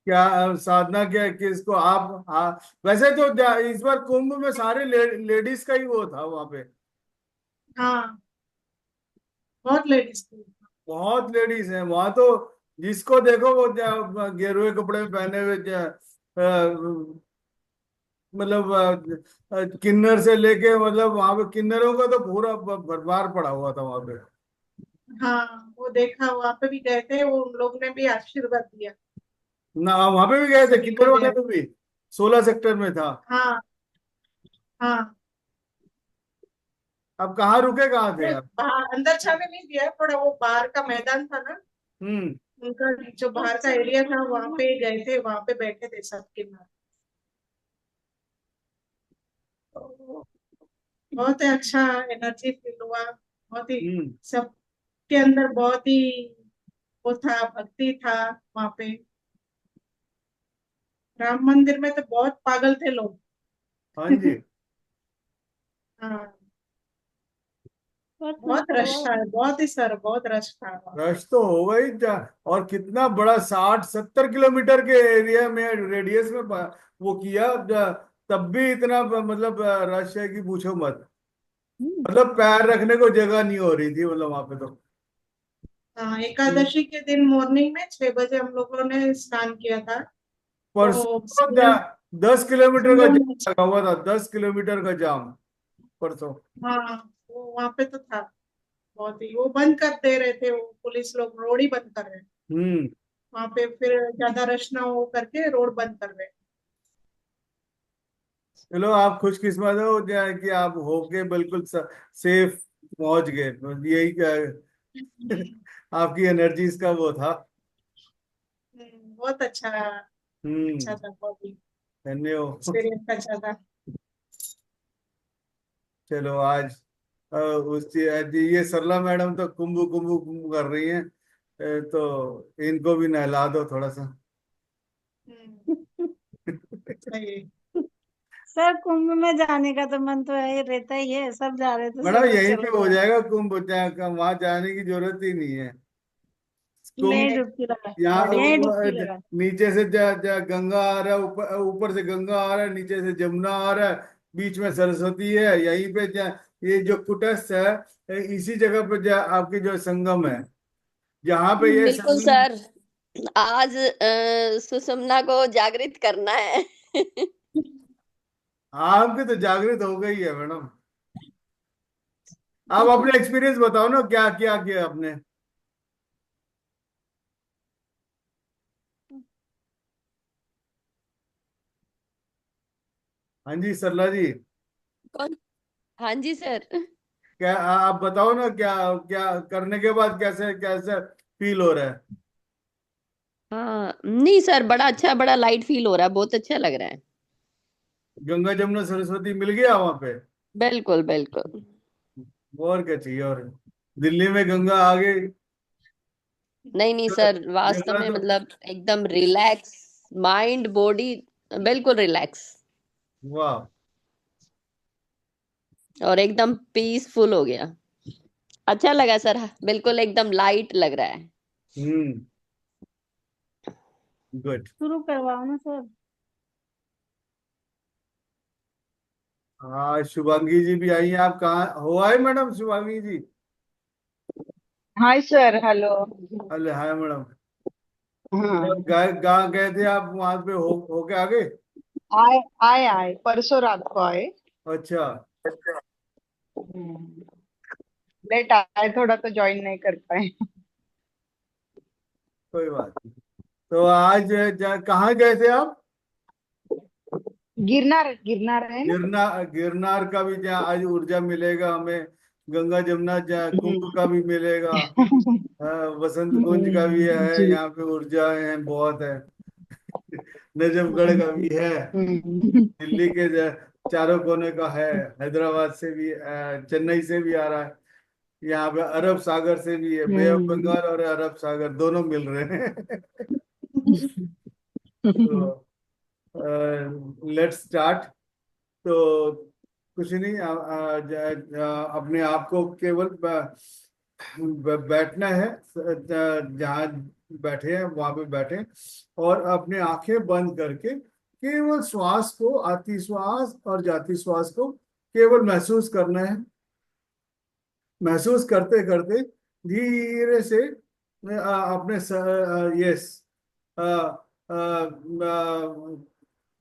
क्या साधना क्या किसको आप वैसे तो इस बार कुंभ में सारे लेडीज का ही वो था वहां पे। हाँ, बहुत लेडीज थी। बहुत लेडीज हैं वहां तो। जिसको देखो वो गेरुए कपड़े में पहने हुए मतलब किन्नर से लेके मतलब वहां पे किन्नरों का तो पूरा भरमार पड़ा हुआ था वहां पे। हाँ, वो देखा, वहां पे भी गए थे, वो उन लोग ने भी आशीर्वाद दिया। ना वहां पे भी गए थे सभी को किन्नर वाले दिया। पे भी। 16 सेक्टर में था। हाँ। हाँ। अब कहाँ रुके कहाँ थे वो आप? बाहर अंदर जाने नहीं दिया, थोड़ा वो बाहर का मैदान था ना, हम्म। उनका जो बाहर का एरिया था, वहां पे गए थे, वहां पे बैठे थे सब किन्नर। तो बहुत ही अच्छा एनर्जी फील हुआ, बहुत ही हम्म। सबके अंदर बहुत ही वो था, भक्ति था वहां पे। राम मंदिर में तो बहुत पागल थे लोग। हाँ जी। हाँ, बहुत रश था, बहुत ही सर, बहुत रश था वहाँ पे। रश तो होगा ही और कितना बड़ा 60-70 किलोमीटर के एरिया में रेडियस में वो किया तब भी इतना मतलब रश है कि पूछो मत। मतलब पैर रखने को जगह नहीं हो रही थी मतलब वहां पे तो। हाँ, एकादशी के दिन मॉर्निंग में 6 बजे हम लोगों ने स्नान किया था। परसों तो तो सूर्य 10 किलोमीटर का सूर्य जाम लगा हुआ था, 10 किलोमीटर का जाम परसों। हाँ, वो वहां पे तो था। बहुत ही वो बंद कर दे रहे थे, वो पुलिस लोग रोड ही बंद कर रहे हैं हम्म। वहां पे, फिर ज्यादा रश ना हो करके रोड बंद कर रहे चलो आप खुशकिस्मत हो जाए कि आप होके बिल्कुल सेफ पहुंच गए, तो यही हैं। आपकी एनर्जीज का वो था। बहुत अच्छा। अच्छा हम्म। था, बहुत ही धन्यवाद। एक्सपीरियंस अच्छा था। चलो आज ये सरला मैडम तो कुंभ कुंभ कुंभ कर रही हैं। तो इनको भी नहला दो थोड़ा सा। सही है। सर कुंभ में जाने का तो मन तो है, रहता ही है, सब जा रहे थे मैडम सब तो यहीं चल पे हो गया। जाएगा कुंभ, वहां जाने की जरूरत ही नहीं है। यही कुंभ डुबकी लगा, यहाँ यही डुबकी लगा। नीचे से गंगा आ रहा है, ऊपर ऊपर से गंगा आ रहा है, नीचे से जमुना आ रहा है, बीच में सरस्वती है यहीं पे ये जो कुटस्थ है इसी जगह पे आपकी जो संगम है, जहाँ पे ये बिल्कुल संगम। सर। आज सुषुम्ना को जागृत करना है। आपकी तो जागृत हो गई है मैडम। आप अपने एक्सपीरियंस बताओ ना, क्या क्या किया आपने? हाँ जी सरला जी। कौन? हाँ जी सर। क्या आप बताओ ना, क्या क्या करने के बाद कैसे कैसे फील हो रहा है? हाँ नहीं सर, बड़ा अच्छा, बड़ा लाइट फील हो रहा है, बहुत अच्छा लग रहा है। गंगा जमुना सरस्वती मिल गया वहां पे? बिल्कुल बिल्कुल। और क्या चाहिए और? दिल्ली में गंगा आ गई। नहीं नहीं सर, वास्तव जमुना में तो मतलब एकदम रिलैक्स, माइंड बॉडी बिल्कुल रिलैक्स, वाह। और एकदम पीसफुल हो गया। अच्छा लगा सर, बिल्कुल एकदम लाइट लग रहा है। हम्म। गुड। शुरू करवाओ ना सर। हाँ शुभांगी जी भी आई हैं। आप कहाँ हो आए madam Shubhangi ji? Hi sir, hello. अरे हाय मैडम। हाँ, कहाँ गए थे आप, वहां पे होके आ गए? आए आए आए परसों रात को आए। अच्छा। लेट आए थोड़ा, तो ज्वाइन नहीं कर पाए। कोई बात नहीं। तो आज कहाँ गए थे आप? गिरनार, गिरनार है ना। गिरनार, गिरनार का भी जहाँ आज ऊर्जा मिलेगा हमें, गंगा जमुना जहाँ कुंभ का भी मिलेगा। वसंत कुंज का भी है, जी। यहाँ पे ऊर्जाएं हैं बहुत है। नजफगढ़ का भी है। हम्म। दिल्ली के चारों कोने का है। हैदराबाद से भी चेन्नई से भी आ रहा है। यहाँ पे अरब सागर से भी है, बे ऑफ हम्म। बंगाल और अरब सागर दोनों मिल रहे हैं। तो लेट्स स्टार्ट। तो कुछ नहीं, अपने आप को केवल बैठना है, जहाँ बैठे हैं वहां पे बैठे, और अपने आंखें बंद करके केवल श्वास को, आती श्वास और जाती श्वास को केवल महसूस करना है। महसूस करते करते धीरे से अपने yes,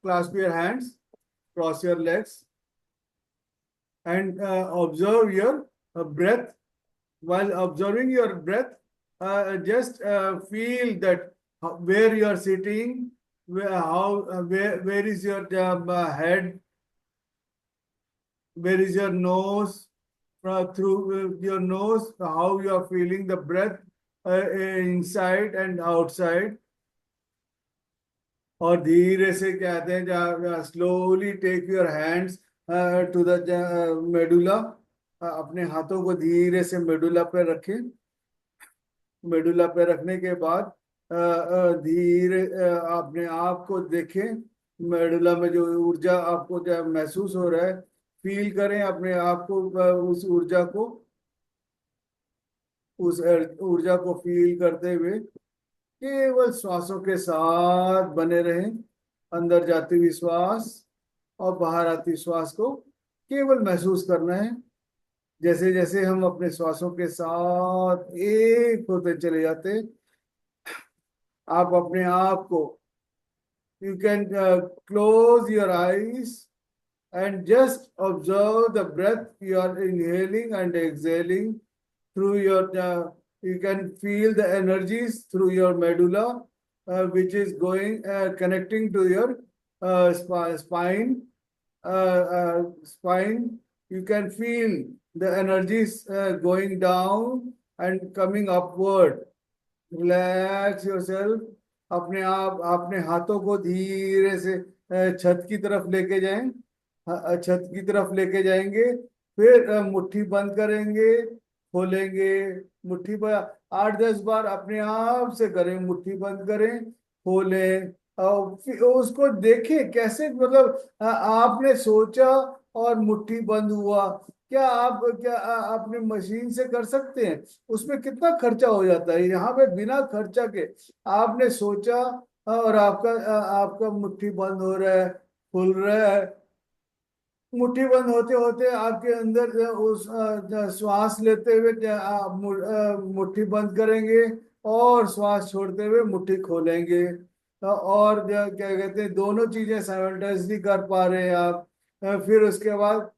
clasp your hands, cross your legs, and observe your breath. While observing your breath, just feel that where you are sitting, where is your head, where is your nose, through your nose, how you are feeling the breath inside and outside. और धीरे से कहते हैं, slowly take your hands to the medulla. अपने हाथों को धीरे से मेडुला पे रखें। मेडुला पे रखने के बाद धीरे अपने आप को देखें। मेडुला में जो ऊर्जा आपको जो महसूस हो रहा है, फील करें अपने आप को, उस ऊर्जा को, उस ऊर्जा को फील करते हुए केवल श्वासों के साथ बने रहें। अंदर जाती हुई श्वास और बाहर आती श्वास को केवल महसूस करना है। जैसे जैसे हम अपने श्वासों के साथ एक होते चले जाते, आप अपने आप को, you can close your eyes and just observe the breath you are inhaling and exhaling through your you can feel the energies through your medulla, which is going connecting to your spine. Spine, you can feel the energies going down and coming upward. Relax yourself. अपने आप अपने हाथों को धीरे से छत की तरफ लेके जाएं। छत की तरफ लेके जाएंगे, फिर मुट्ठी बंद करेंगे, खोलेंगे। मुट्ठी पर 8-10 बार अपने आप से करें, मुट्ठी बंद करें, खोलें, और फिर उसको देखें कैसे, मतलब आपने सोचा और मुट्ठी बंद हुआ। क्या अपने मशीन से कर सकते हैं? उसमें कितना खर्चा हो जाता है। यहाँ पे बिना खर्चा के आपने सोचा और आपका मुट्ठी बंद हो रहा है, खुल रहा है। मुट्ठी बंद होते होते आपके अंदर उस श्वास लेते हुए आप मुट्ठी बंद करेंगे, और श्वास छोड़ते हुए मुट्ठी खोलेंगे। और क्या कहते हैं, दोनों चीजें साइमल्टेनियसली कर पा रहे हैं आप। फिर उसके बाद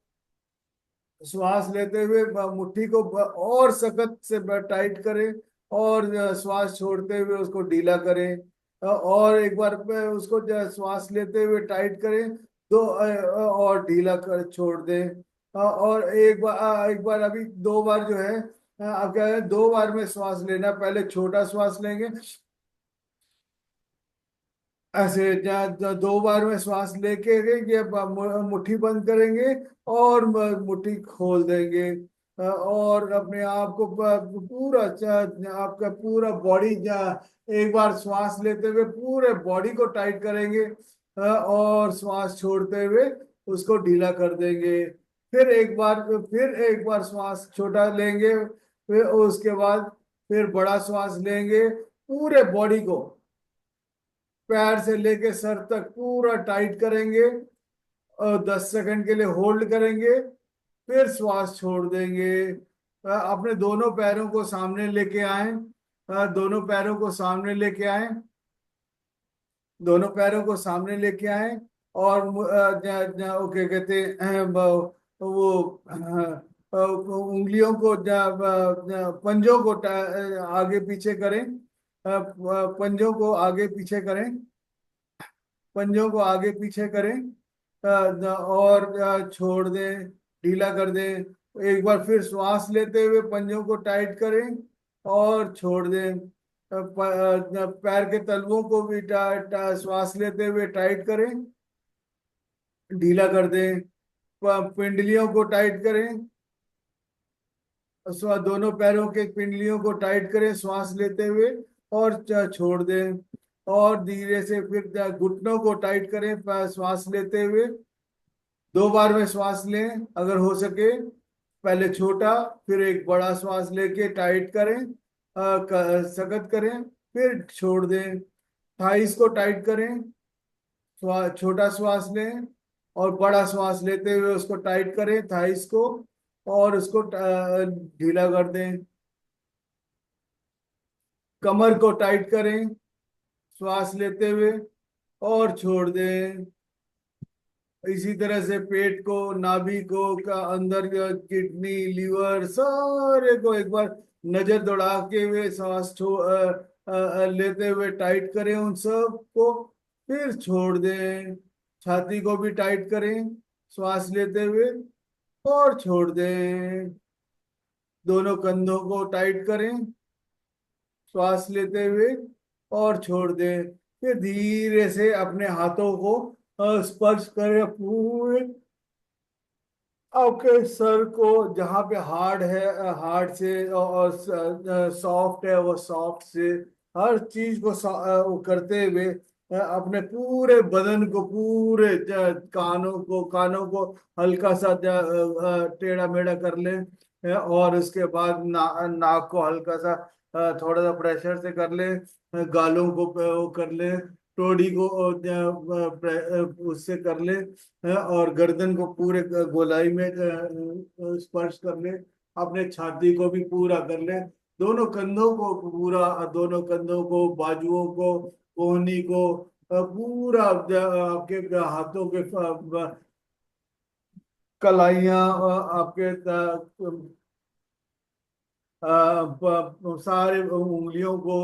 श्वास लेते हुए मुट्ठी को और सख्त से टाइट करें, और श्वास छोड़ते हुए उसको ढीला करें। और एक बार उसको श्वास लेते हुए टाइट करें, दो और ढीला कर छोड़ दें। और एक बार अभी 2 बार जो है, आप क्या है, 2 बार में श्वास लेना। पहले छोटा श्वास लेंगे ऐसे, 2 बार में श्वास लेके ये मुट्ठी बंद करेंगे और मुट्ठी खोल देंगे। और अपने आप को पूरा आपका पूरा बॉडी, एक बार श्वास लेते हुए पूरे बॉडी को टाइट करेंगे, और श्वास छोड़ते हुए उसको ढीला कर देंगे। फिर एक बार श्वास छोटा लेंगे, फिर उसके बाद फिर बड़ा श्वास लेंगे। पूरे बॉडी को पैर से लेके सर तक पूरा टाइट करेंगे, और 10 सेकंड के लिए होल्ड करेंगे, फिर श्वास छोड़ देंगे। अपने दोनों पैरों को सामने लेके आए। दोनों पैरों को सामने लेके आए। दोनों पैरों को सामने लेके आए, और क्या कहते हैं, वो उंगलियों को, पंजों को आगे पीछे करें। पंजों को आगे पीछे करें। पंजों को आगे पीछे करें, और छोड़ दें, ढीला कर दें। एक बार फिर श्वास लेते हुए पंजों को टाइट करें और छोड़ दें। पैर के तलवों को भी श्वास लेते हुए टाइट करें, ढीला कर दें। पिंडलियों को टाइट करें, दोनों पैरों के पिंडलियों को टाइट करें श्वास लेते हुए, और छोड़ दें। और धीरे से फिर घुटनों को टाइट करें श्वास लेते हुए। 2 बार में श्वास लें अगर हो सके। पहले छोटा, फिर एक बड़ा श्वास लेके टाइट करें, सख्त करें, फिर छोड़ दें। थाइस को टाइट करें, छोटा श्वास लें और बड़ा श्वास लेते हुए उसको टाइट करें थाइस को, और उसको ढीला कर दें। कमर को टाइट करें श्वास लेते हुए और छोड़ दें। इसी तरह से पेट को, नाभि को, का अंदर का किडनी, लीवर, सारे को एक बार नजर दौड़ा के हुए सांस लेते हुए टाइट करें उन सब को, फिर छोड़ दें। छाती को भी टाइट करें श्वास लेते हुए और छोड़ दें। दोनों कंधों को टाइट करें श्वास लेते हुए और छोड़ दें। फिर धीरे से अपने हाथों को स्पर्श करें पूरे आपके सर को, जहाँ पे हार्ड है हार्ड से, और सॉफ्ट है वो सॉफ्ट से, हर चीज को वो करते हुए अपने पूरे बदन को, पूरे कानों को हल्का सा टेढ़ा मेढ़ा कर लें। और उसके बाद नाक को हल्का सा थोड़ा सा प्रेशर से कर लें। गालों को वो कर लें, टोड़ी को उससे कर ले, और गर्दन को पूरे गोलाई में स्पर्श कर ले। अपने छाती को भी पूरा कर ले, दोनों कंधों को पूरा, दोनों कंधों को, बाजुओं को, कोहनी को, पूरा आपके हाथों के कलाइयां, आपके सारे उंगलियों को,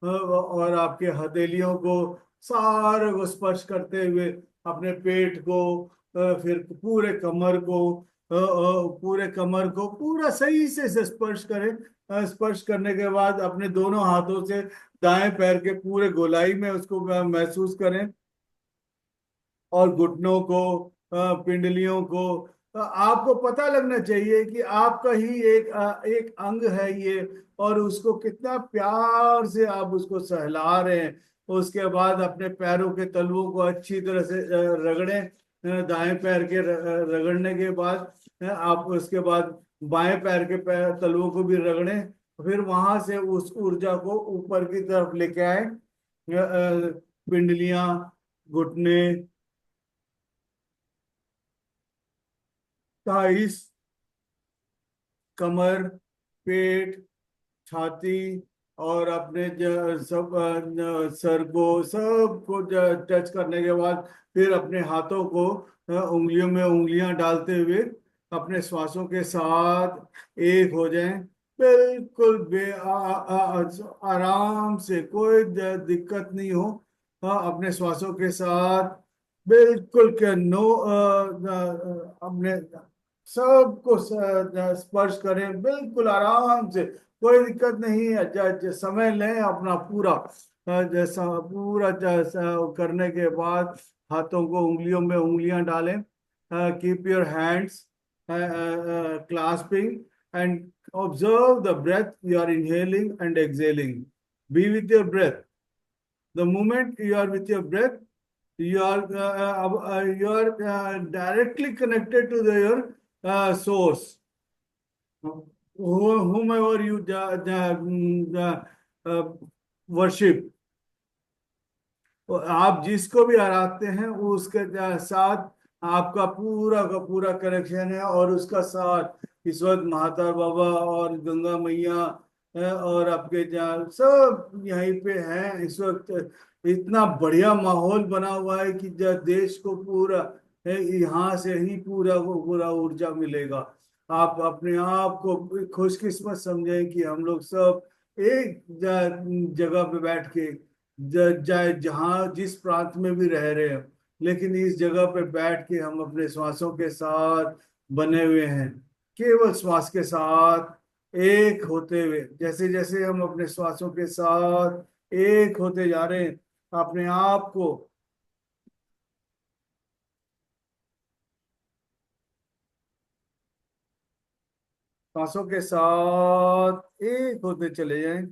और आपके हथेलियों को, सारे को स्पर्श करते हुए अपने पेट को, फिर पूरे कमर को, पूरे कमर को पूरा सही से स्पर्श करें। स्पर्श करने के बाद अपने दोनों हाथों से दाएं पैर के पूरे गोलाई में उसको महसूस करें, और घुटनों को, पिंडलियों को। आपको पता लगना चाहिए कि आपका ही एक अंग है ये, और उसको कितना प्यार से आप उसको सहला रहे हैं। उसके बाद अपने पैरों के तलवों को अच्छी तरह से रगड़ें। दाएं पैर के रगड़ने के बाद आप उसके बाद बाएं पैर के तलवों को भी रगड़ें। फिर वहां से उस ऊर्जा को ऊपर की तरफ लेके आए। पिंडलियां, घुटने, थाइस, कमर, पेट, छाती, और अपने सब सर को, सबको टच करने के बाद फिर अपने हाथों को उंगलियों में उंगलियां डालते हुए अपने श्वासों के साथ एक हो जाएं। बिल्कुल आराम से, कोई दिक्कत नहीं हो। अपने श्वासों के साथ बिल्कुल के नो अपने सबको स्पर्श करें बिल्कुल आराम से, कोई दिक्कत नहीं है। समय लें अपना पूरा। जैसा पूरा जैसा करने के बाद हाथों को उंगलियों में उंगलियां डालें। Keep your hands clasping, and observe the breath you are inhaling and exhaling. Be with your breath. The moment you are with your breath, you are directly connected to your source. Whomever you worship, आप जिसको भी आराधते हैं वो उसके साथ आपका पूरा का पूरा कनेक्शन है, और उसका साथ इस वक्त महाता बाबा और गंगा मैया और आपके जहाँ सब यहीं पे हैं इस वक्त। इतना बढ़िया माहौल बना हुआ है कि देश को पूरा यहाँ से ही पूरा को पूरा ऊर्जा मिलेगा। आप अपने आप को खुशकिस्मत समझें कि हम लोग सब एक जगह पे बैठ के, चाहे जहाँ जिस प्रांत में भी रह रहे हैं, लेकिन इस जगह पे बैठ के हम अपने श्वासों के साथ बने हुए हैं। केवल श्वास के साथ एक होते हुए, जैसे जैसे हम अपने श्वासों के साथ एक होते जा रहे हैं, अपने आप को श्वासों के साथ एक होते चले जाएं।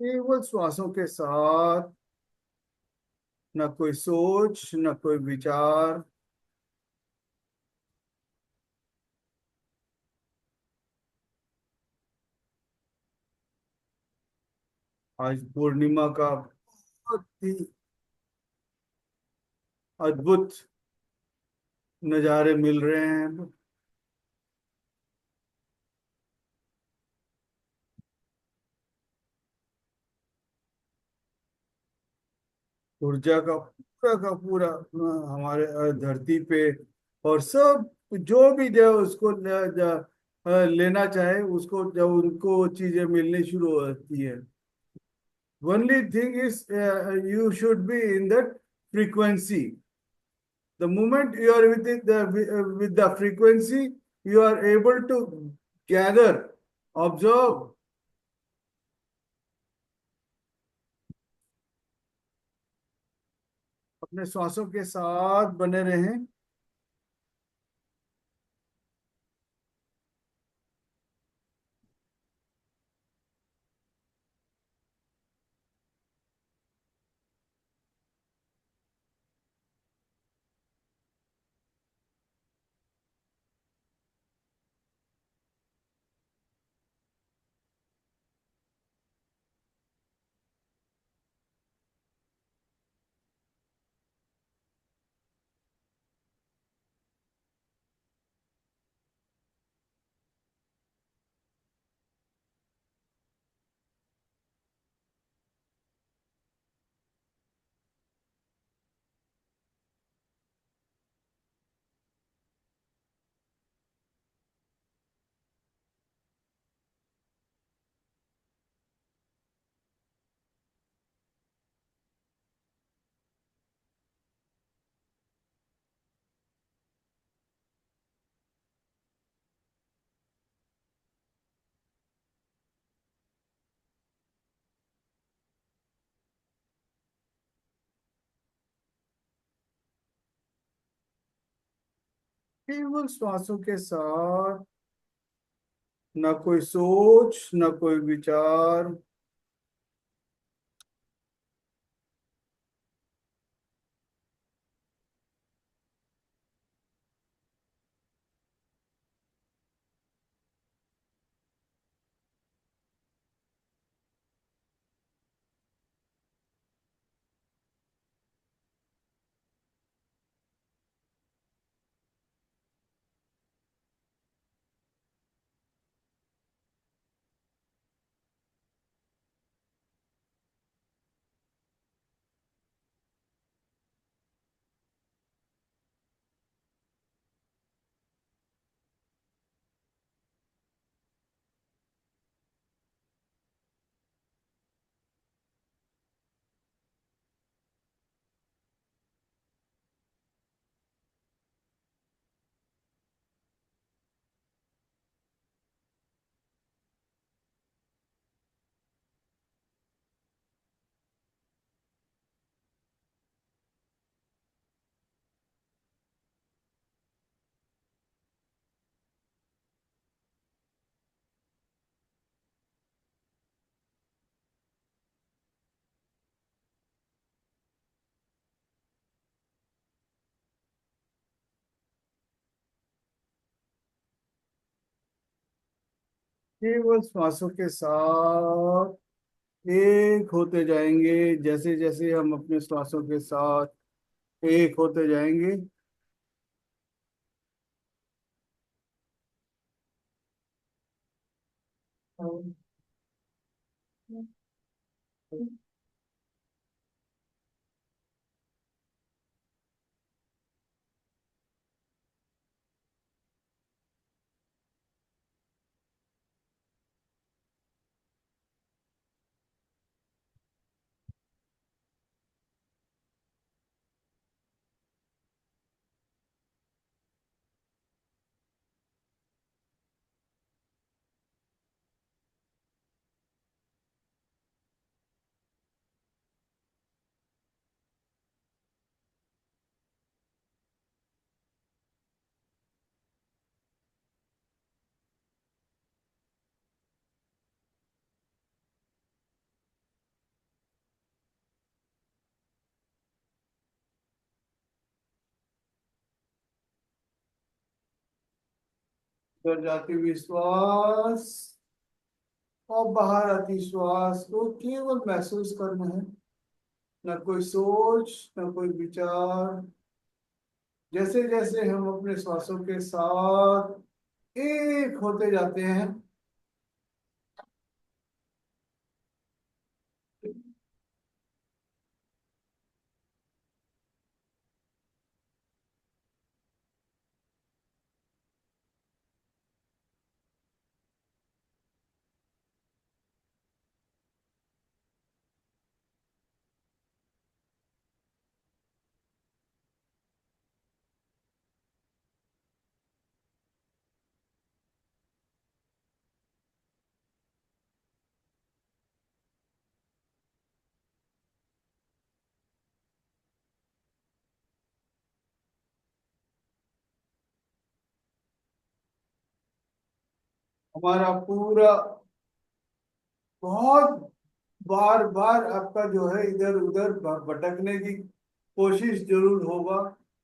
केवल श्वासों के साथ, न कोई सोच न कोई विचार। आज पूर्णिमा का बहुत ही अद्भुत नज़ारे मिल रहे हैं। ऊर्जा का पूरा हमारे धरती पे, और सब जो भी जो उसको लेना चाहे उसको, जब उनको चीजें मिलनी शुरू होती है, only thing is you should be in that frequency. The moment you are with the frequency, you are able to gather, observe। अपने श्वासों के साथ बने रहें। केवल श्वासों के साथ, न कोई सोच न कोई विचार। केवल श्वासों के साथ एक होते जाएंगे। जैसे जैसे हम अपने श्वासों के साथ एक होते जाएंगे, अंदर जाती हुई श्वास और बाहर आती श्वास को केवल महसूस करना है। न कोई सोच, न कोई विचार। जैसे जैसे हम अपने श्वासों के साथ एक होते जाते हैं, हमारा पूरा बहुत बार बार आपका जो है इधर उधर भटकने की कोशिश जरूर होगा,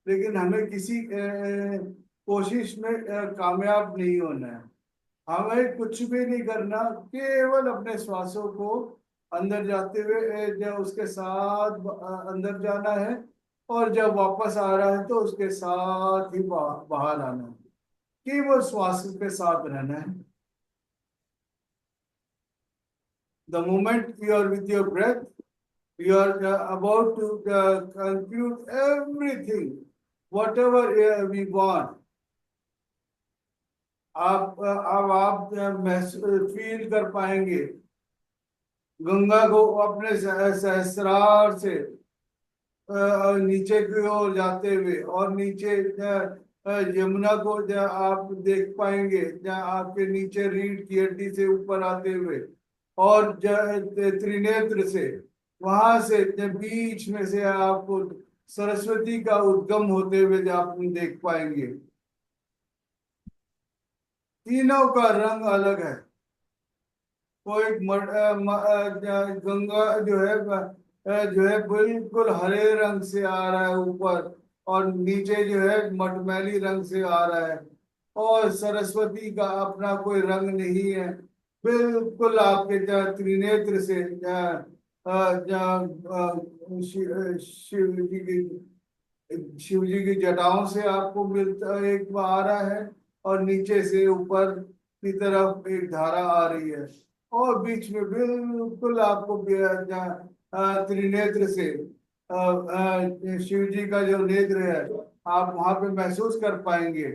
लेकिन हमें किसी कोशिश में कामयाब नहीं होना है। हमें कुछ भी नहीं करना, केवल अपने श्वासों को अंदर जाते हुए जब उसके साथ अंदर जाना है, और जब वापस आ रहा है तो उसके साथ ही बाहर आना है। केवल श्वास के साथ रहना है। The moment you are with your breath, you are about to conclude everything, whatever we want. अब आप महसूस फील कर पाएंगे गंगा को अपने सहस्रार से नीचे की ओर जाते हुए, और नीचे यमुना को आप देख पाएंगे, जहाँ आपके नीचे रीढ़ की हड्डी से ऊपर आते हुए, और त्रिनेत्र से वहां से बीच में से आपको सरस्वती का उद्गम होते हुए आप देख पाएंगे। तीनों का रंग अलग है। कोई गंगा जो है बिल्कुल हरे रंग से आ रहा है ऊपर, और नीचे जो है मटमैली रंग से आ रहा है। और सरस्वती का अपना कोई रंग नहीं है, बिल्कुल आपके त्रिनेत्र से शिव जी की जटाओं से आपको मिलता एक आ रहा है, और नीचे से ऊपर की तरफ एक धारा आ रही है, और बीच में बिल्कुल आपको त्रिनेत्र से शिव जी का जो नेत्र है आप वहां पे महसूस कर पाएंगे,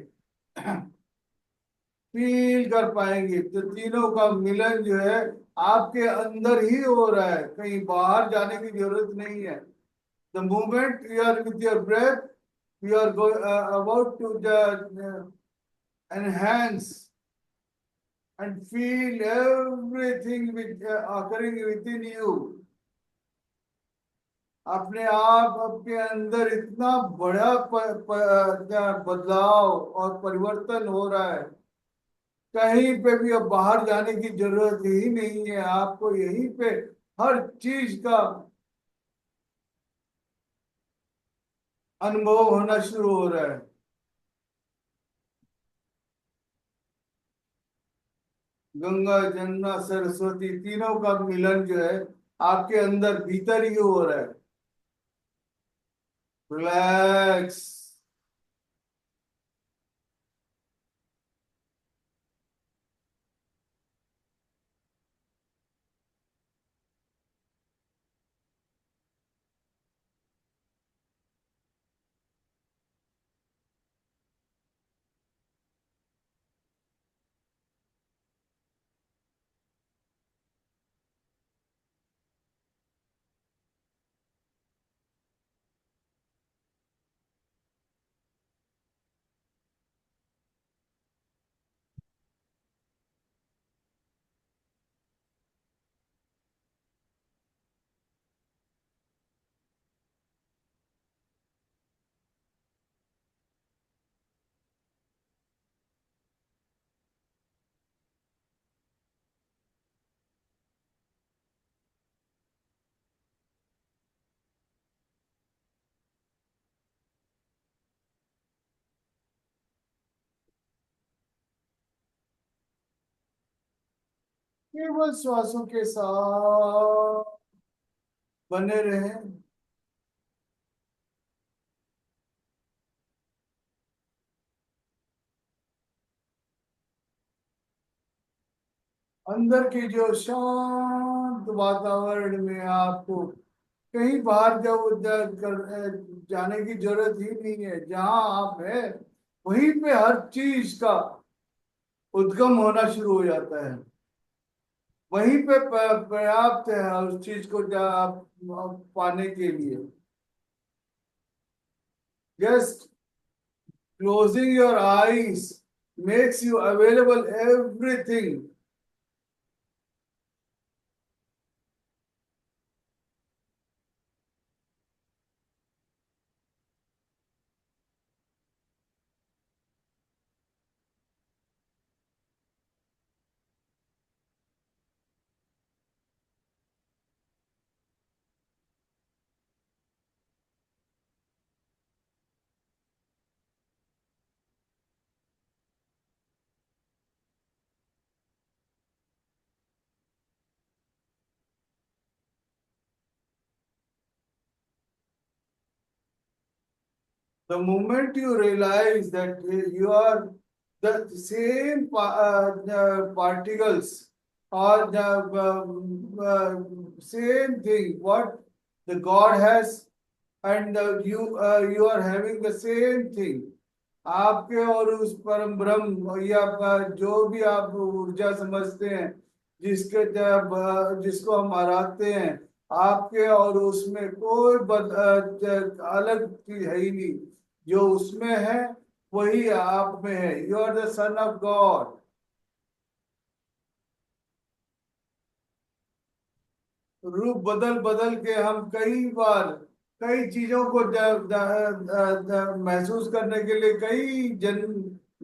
फील कर पाएंगे। तो तीनों का मिलन जो है आपके अंदर ही हो रहा है, कहीं बाहर जाने की जरूरत नहीं है। The moment you are with your breath, you are about to enhance and feel everything occurring within you. अपने आप आपके अंदर इतना बड़ा बदलाव और परिवर्तन हो रहा है, कहीं पे भी अब बाहर जाने की जरूरत ही नहीं है। आपको यहीं पे हर चीज का अनुभव होना शुरू हो रहा है। गंगा जमुना सरस्वती तीनों का मिलन जो है आपके अंदर भीतर ही हो रहा है। रिलैक्स। केवल श्वासों के साथ बने रहें। अंदर के जो शांत वातावरण में आपको कहीं बाहर जाने की जरूरत ही नहीं है। जहां आप है वहीं पे हर चीज का उद्गम होना शुरू हो जाता है। वहीं पे पर्याप्त है उस चीज को पाने के लिए। Just closing your eyes makes you available everything. The moment you realize that you are the same particles or the same thing what the God has, and you are having the same thing, आपके और उस परम ब्रह्म या जो भी आप ऊर्जा समझते हैं, जिसको हम आराधते हैं, आपके और उसमें कोई अलग चीज है ही नहीं। जो उसमें है वही आप में है। You are the son of God. रूप बदल बदल के हम कई बार कई चीजों को महसूस करने के लिए कई जन्म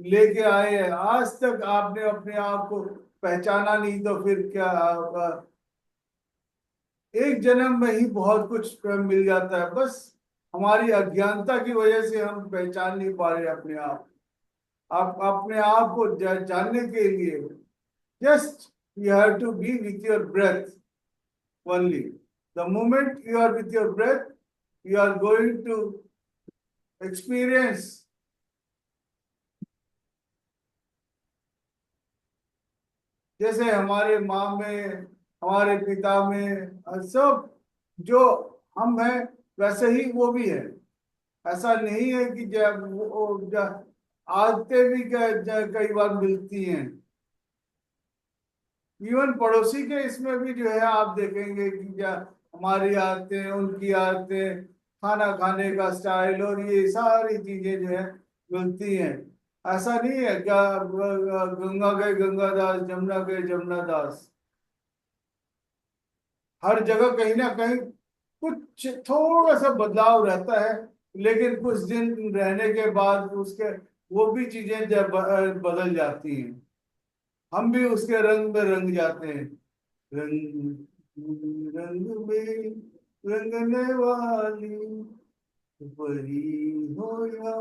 लेके आए हैं। आज तक आपने अपने आप को पहचाना नहीं, तो फिर क्या एक जन्म में ही बहुत कुछ मिल जाता है। बस हमारी अज्ञानता की वजह से हम पहचान नहीं पा रहे अपने आप अपने आप को जानने के लिए just you have to be with your breath only. The moment you are with your breath, you are going to experience जैसे हमारे माँ में, हमारे पिता में, सब जो हम हैं वैसे ही वो भी है। ऐसा नहीं है कि जब आदतें भी कई बार मिलती हैं। इवन पड़ोसी के इसमें भी जो है आप देखेंगे कि क्या हमारी आदतें, उनकी आदतें, खाना खाने का स्टाइल और ये सारी चीजें जो है मिलती हैं। ऐसा नहीं है क्या गंगा गए गंगादास, जमुना गए जमुनादास। हर जगह कहीं ना कहीं कुछ थोड़ा सा बदलाव रहता है, लेकिन कुछ दिन रहने के बाद उसके वो भी चीजें जब बदल जाती हैं, हम भी उसके रंग में रंग जाते हैं। रंग रंग में रंगने वाली परी हो या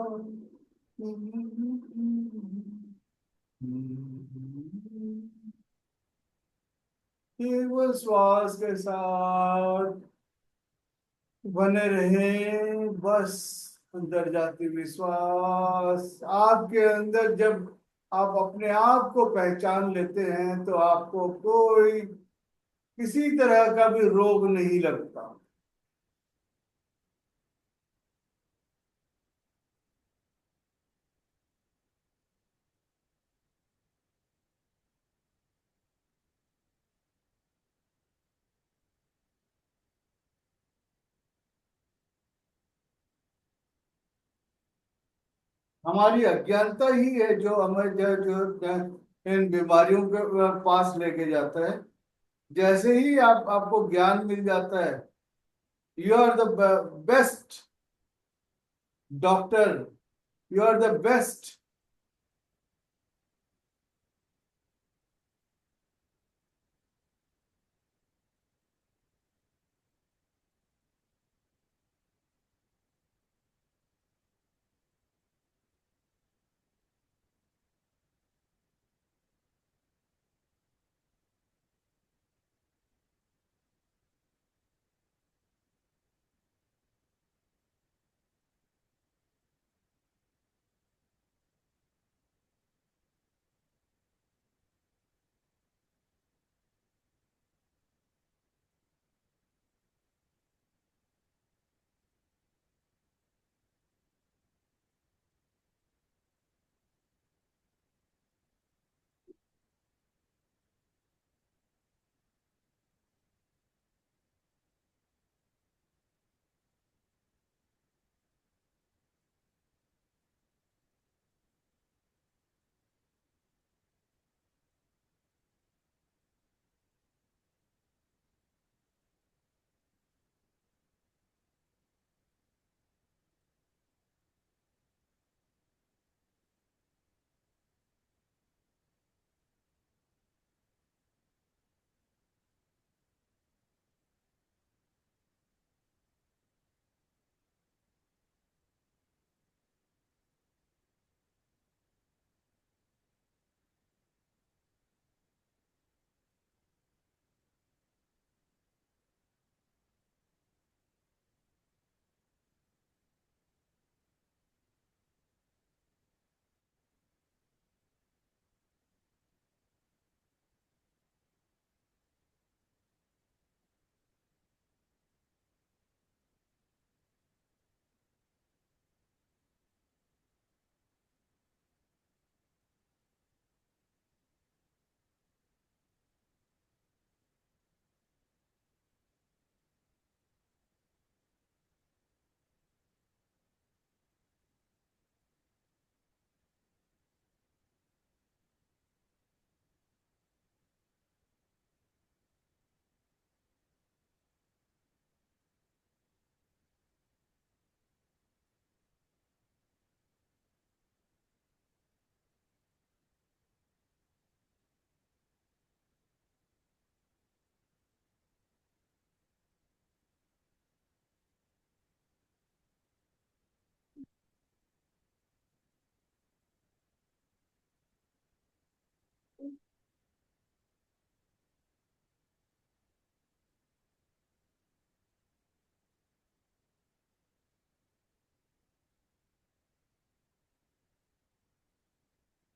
केवल श्वास के साथ बने रहे। बस अंदर जाती हुई श्वास आपके अंदर, जब आप अपने आप को पहचान लेते हैं तो आपको कोई किसी तरह का भी रोग नहीं लगता। हमारी अज्ञानता ही है जो हमें इन बीमारियों के पास लेके जाता है। जैसे ही आपको ज्ञान मिल जाता है, you are the best doctor, you are the best.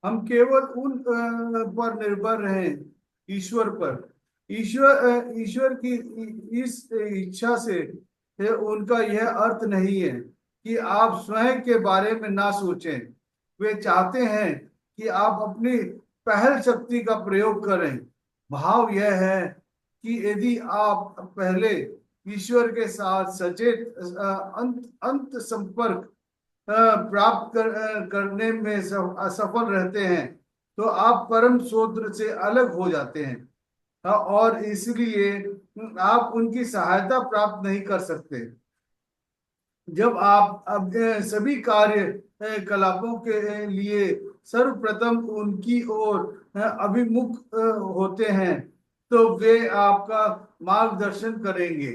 हम केवल उन पर निर्भर रहें, ईश्वर पर। ईश्वर की इस इच्छा से उनका यह अर्थ नहीं है कि आप स्वयं के बारे में ना सोचें। वे चाहते हैं कि आप अपनी पहल शक्ति का प्रयोग करें। भाव यह है कि यदि आप पहले ईश्वर के साथ सचेत अंत अंत संपर्क प्राप्त करने में असफल रहते हैं, तो आप परम सोत्र से अलग हो जाते हैं। और इसलिए आप उनकी सहायता प्राप्त नहीं कर सकते। जब आप अब सभी कार्य कलापों के लिए सर्वप्रथम उनकी ओर अभिमुख होते हैं, तो वे आपका मार्गदर्शन करेंगे।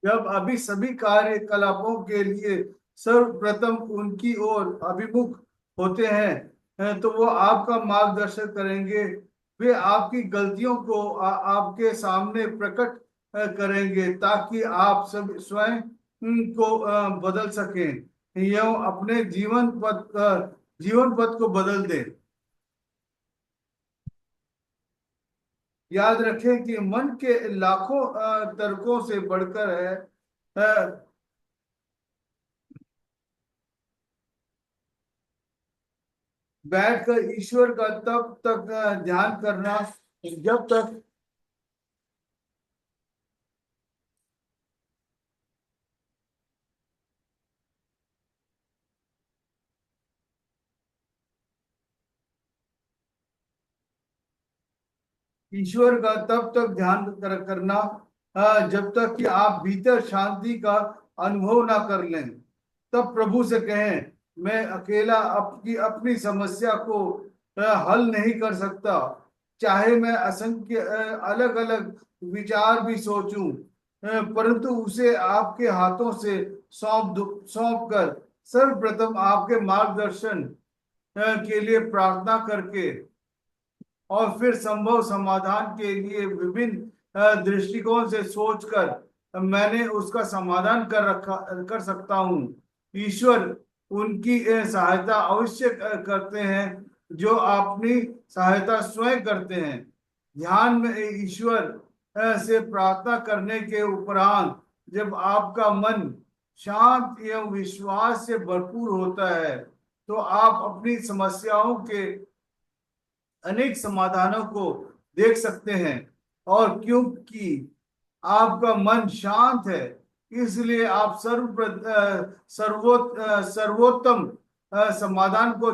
जब अभी सभी कार्यकलापों के लिए सर्वप्रथम उनकी ओर अभिमुख होते हैं, तो वो आपका मार्गदर्शन करेंगे। वे आपकी गलतियों को आपके सामने प्रकट करेंगे, ताकि आप सब स्वयं को बदल सकें या अपने जीवन पथ को बदल दें। याद रखें कि मन के लाखों तर्कों से बढ़कर है बैठकर ईश्वर का तब तक ध्यान करना जब तक ईश्वर का तब तक ध्यान करना जब तक कि आप भीतर शांति का अनुभव ना कर लें। तब प्रभु से कहें, मैं अकेला आपकी अपनी समस्या को हल नहीं कर सकता, चाहे मैं असंख्य अलग अलग विचार भी सोचूं, परंतु उसे आपके हाथों से सौंप कर सर्वप्रथम आपके मार्गदर्शन के लिए प्रार्थना करके और फिर संभव समाधान के लिए विभिन्न दृष्टिकोण से सोचकर मैंने उसका समाधान कर सकता हूँ। ईश्वर उनकी सहायता अवश्य करते हैं जो अपनी सहायता स्वयं करते हैं। ध्यान में ईश्वर से प्रार्थना करने के उपरांत जब आपका मन शांत एवं विश्वास से भरपूर होता है, तो आप अपनी समस्याओं के अनेक समाधानों को देख सकते हैं। और क्योंकि आपका मन शांत है, इसलिए आप सर्वोत्तम समाधान को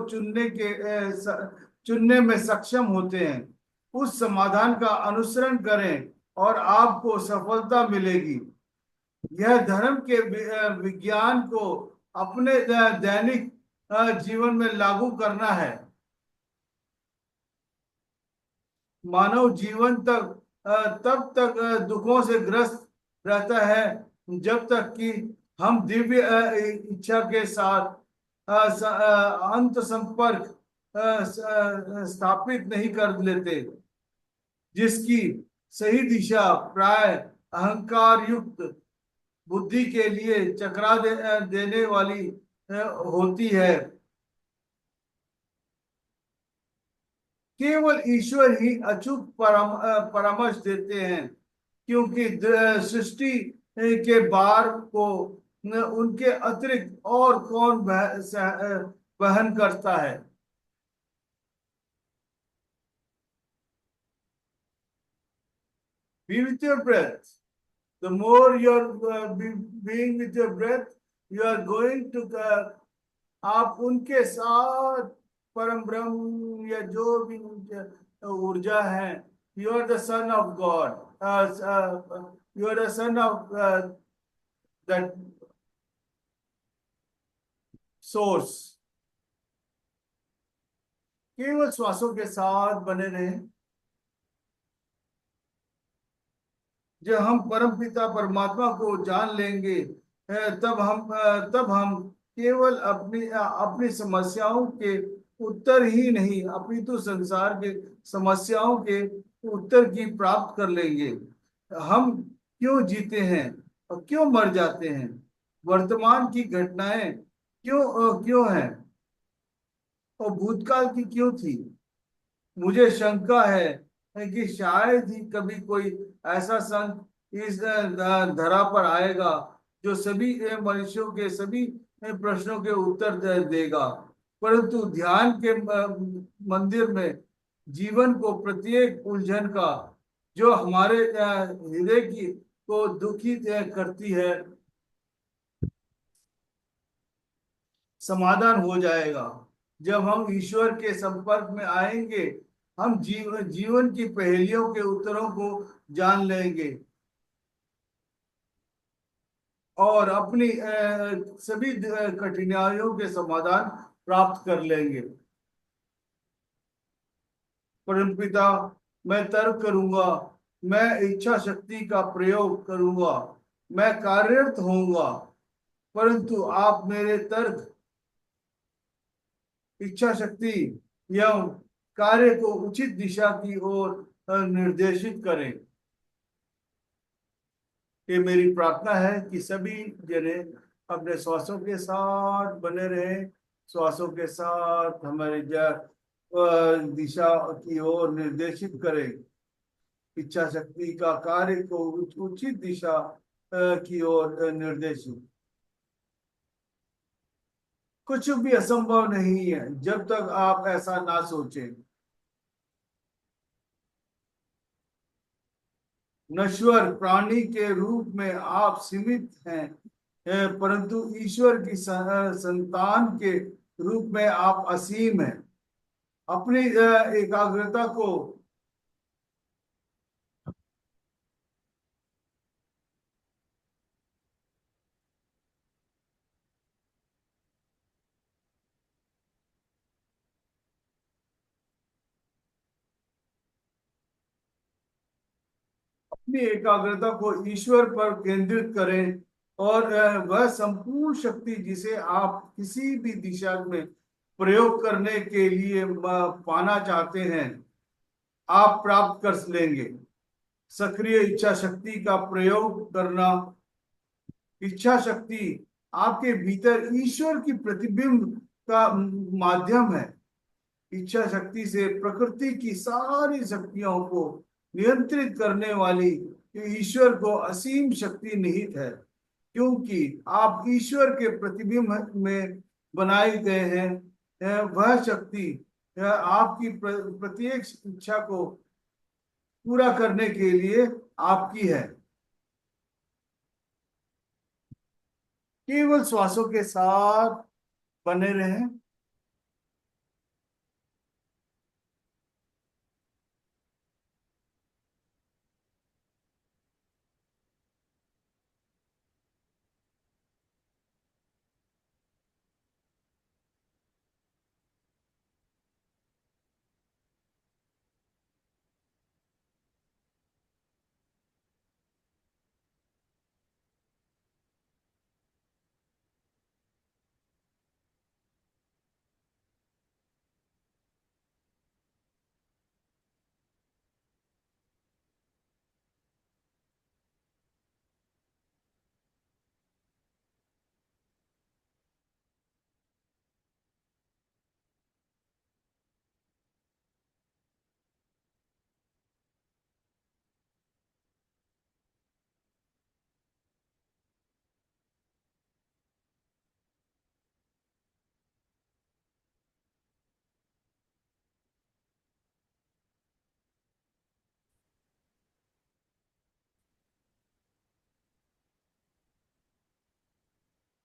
चुनने में सक्षम होते हैं। उस समाधान का अनुसरण करें और आपको सफलता मिलेगी। यह धर्म के विज्ञान को अपने दैनिक जीवन में लागू करना है। मानव जीवन तब तक दुखों से ग्रस्त रहता है जब तक कि हम दिव्य इच्छा के साथ अंत संपर्क स्थापित नहीं कर लेते, जिसकी सही दिशा प्राय अहंकार युक्त बुद्धि के लिए देने वाली होती है। केवल ईश्वर ही अचूक परामर्श देते हैं, क्योंकि सृष्टि के भार को उनके अतिरिक्त और कौन वहन करता है। Be with your breath. The more you're being with your breath, you are going to आप उनके साथ परम ब्रह्म या जो भी ऊर्जा है, you are the son of God, you are the son of that source। केवल श्वासों के साथ बने रहें। जब हम परम पिता परमात्मा को जान लेंगे, तब हम केवल अपनी अपनी समस्याओं के उत्तर ही नहीं, अपितु संसार के समस्याओं के उत्तर की प्राप्त कर लेंगे। हम क्यों जीते हैं और क्यों मर जाते हैं, वर्तमान की घटनाएं क्यों हैं और भूतकाल की क्यों थी। मुझे शंका है कि शायद ही कभी कोई ऐसा संत इस धरा पर आएगा जो सभी मनुष्यों के सभी प्रश्नों के उत्तर देगा। परंतु ध्यान के मंदिर में जीवन को प्रत्येक उलझन का, जो हमारे हृदय की को दुखी करती है, समाधान हो जाएगा। जब हम ईश्वर के संपर्क में आएंगे, हम जीवन की पहेलियों के उत्तरों को जान लेंगे और अपनी सभी कठिनाइयों के समाधान प्राप्त कर लेंगे। परमपिता, मैं तर्क करूंगा, मैं इच्छा शक्ति का प्रयोग करूंगा, मैं कार्यरत होऊंगा, परंतु आप मेरे तर्क, इच्छा शक्ति या कार्य को उचित दिशा की ओर निर्देशित करें। ये मेरी प्रार्थना है कि सभी जने अपने श्वासों के साथ बने रहें, श्वासों के साथ हमारे दिशा की ओर निर्देशित करें, इच्छा शक्ति का कार्य को उचित दिशा की ओर निर्देशित। कुछ भी असंभव नहीं है जब तक आप ऐसा ना सोचें। नश्वर प्राणी के रूप में आप सीमित हैं, परंतु ईश्वर की संतान के रूप में आप असीम हैं। अपनी एकाग्रता को अपनी एकाग्रता को ईश्वर पर केंद्रित करें और वह संपूर्ण शक्ति जिसे आप किसी भी दिशा में प्रयोग करने के लिए पाना चाहते हैं, आप प्राप्त कर लेंगे। सक्रिय इच्छा शक्ति का प्रयोग करना। इच्छा शक्ति आपके भीतर ईश्वर की प्रतिबिंब का माध्यम है। इच्छा शक्ति से प्रकृति की सारी शक्तियों को नियंत्रित करने वाली ईश्वर को असीम शक्ति निहित है, क्योंकि आप ईश्वर के प्रतिबिंब में बनाए गए हैं। वह शक्ति आपकी प्रत्येक इच्छा को पूरा करने के लिए आपकी है। केवल श्वासों के साथ बने रहें।